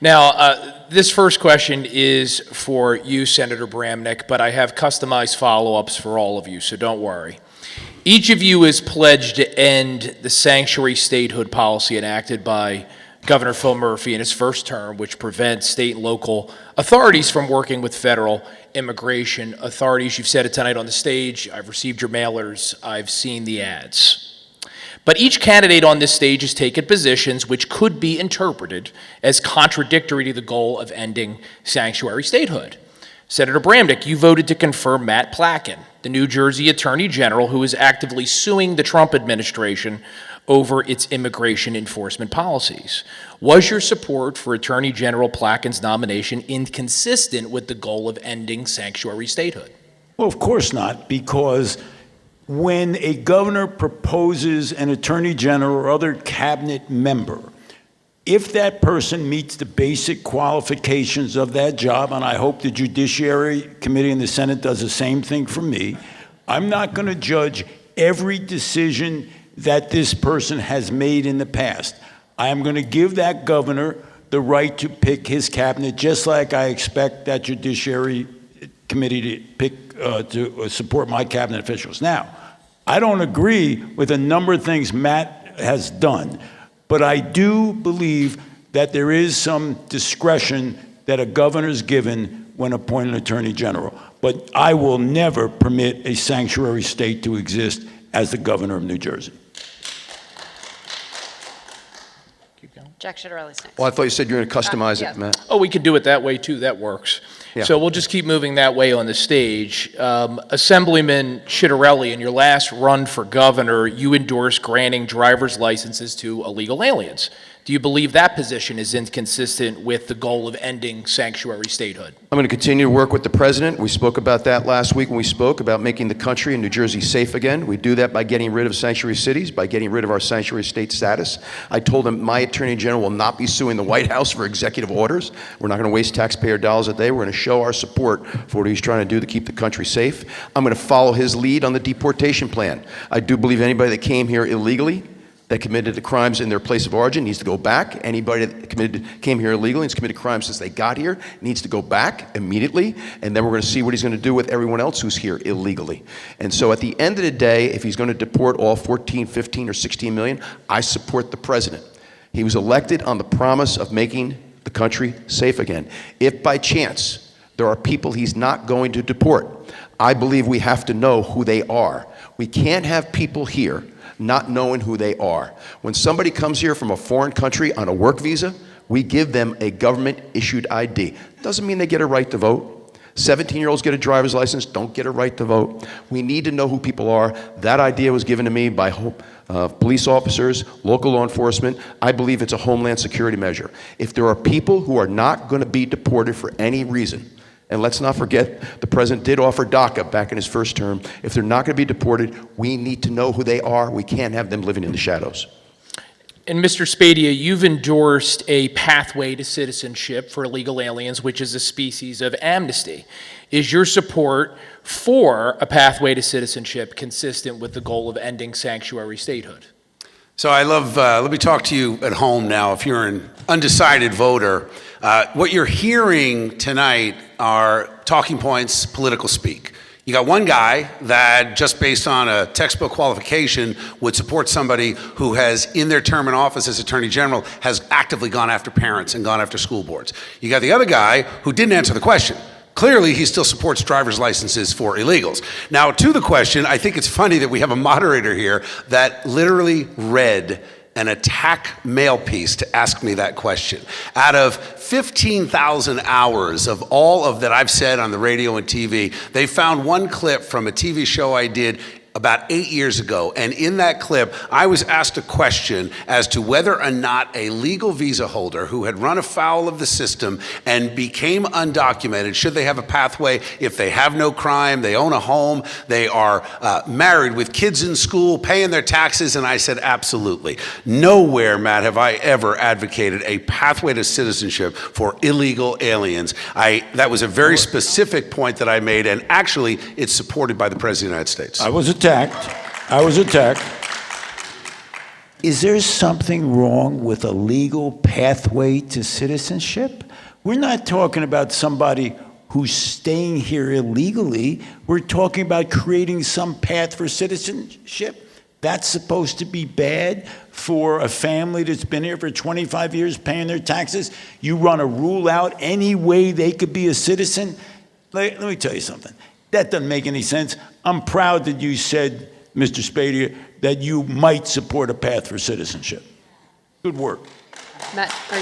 Now, this first question is for you, Senator Bramnick, but I have customized follow-ups for all of you, so don't worry. Each of you is pledged to end the sanctuary statehood policy enacted by Governor Phil Murphy in his first term, which prevents state and local authorities from working with federal immigration authorities. You've said it tonight on the stage. I've received your mailers. I've seen the ads. But each candidate on this stage has taken positions which could be interpreted as contradictory to the goal of ending sanctuary statehood. Senator Bramnick, you voted to confirm Matt Placken, the New Jersey Attorney General who is actively suing the Trump administration over its immigration enforcement policies. Was your support for Attorney General Placken's nomination inconsistent with the goal of ending sanctuary statehood? Well, of course not, because when a governor proposes an attorney general or other cabinet member, if that person meets the basic qualifications of that job, and I hope the Judiciary Committee in the Senate does the same thing for me, I'm not going to judge every decision that this person has made in the past. I am going to give that governor the right to pick his cabinet, just like I expect that Judiciary Committee to pick to support my cabinet officials. Now, I don't agree with a number of things Matt has done, but I do believe that there is some discretion that a governor is given when appointing an attorney general. But I will never permit a sanctuary state to exist as the governor of New Jersey. Jack Citarelli's next. Well, I thought you said you were going to customize yeah. it, Matt. Oh, we could do it that way too, that works. Yeah. So we'll just keep moving that way on the stage. Assemblyman Citarelli, in your last run for governor, you endorsed granting driver's licenses to illegal aliens. Do you believe that position is inconsistent with the goal of ending sanctuary statehood? I'm going to continue to work with the president. We spoke about that last week when we spoke about making the country and New Jersey safe again. We do that by getting rid of sanctuary cities, by getting rid of our sanctuary state status. I told him my attorney general will not be suing the White House for executive orders. We're not going to waste taxpayer dollars a day. We're going to show our support for what he's trying to do to keep the country safe. I'm going to follow his lead on the deportation plan. I do believe anybody that came here illegally, that committed the crimes in their place of origin, needs to go back. Anybody that came here illegally and has committed crimes since they got here needs to go back immediately, and then we're going to see what he's going to do with everyone else who's here illegally. And so at the end of the day, if he's going to deport all 14, 15, or 16 million, I support the president. He was elected on the promise of making the country safe again. If by chance there are people he's not going to deport, I believe we have to know who they are. We can't have people here not knowing who they are. When somebody comes here from a foreign country on a work visa, we give them a government-issued ID. Doesn't mean they get a right to vote. 17-year-olds get a driver's license, don't get a right to vote. We need to know who people are. That idea was given to me by police officers, local law enforcement. I believe it's a homeland security measure. If there are people who are not going to be deported for any reason, and let's not forget, the president did offer DACA back in his first term. If they're not going to be deported, we need to know who they are. We can't have them living in the shadows. And Mr. Spadia, you've endorsed a pathway to citizenship for illegal aliens, which is a species of amnesty. Is your support for a pathway to citizenship consistent with the goal of ending sanctuary statehood? So let me talk to you at home now. If you're an undecided voter, what you're hearing tonight are talking points, political speak. You got one guy that just based on a textbook qualification would support somebody who has, in their term in office as Attorney General, has actively gone after parents and gone after school boards. You got the other guy who didn't answer the question. Clearly, he still supports driver's licenses for illegals. Now, to the question, I think it's funny that we have a moderator here that literally read an attack mail piece to ask me that question. Out of 15,000 hours of all of that I've said on the radio and TV, they found one clip from a TV show I did about 8 years ago, and in that clip, I was asked a question as to whether or not a legal visa holder who had run afoul of the system and became undocumented, should they have a pathway if they have no crime, they own a home, they are married with kids in school, paying their taxes, and I said, absolutely. Nowhere, Matt, have I ever advocated a pathway to citizenship for illegal aliens. That was a very specific point that I made, and actually, it's supported by the President of the United States. I was attacked. Is there something wrong with a legal pathway to citizenship? We're not talking about somebody who's staying here illegally. We're talking about creating some path for citizenship. That's supposed to be bad for a family that's been here for 25 years paying their taxes. You run a rule out any way they could be a citizen. Let me tell you something. That doesn't make any sense. I'm proud that you said, Mr. Spadea, that you might support a path for citizenship. Good work. Matt, are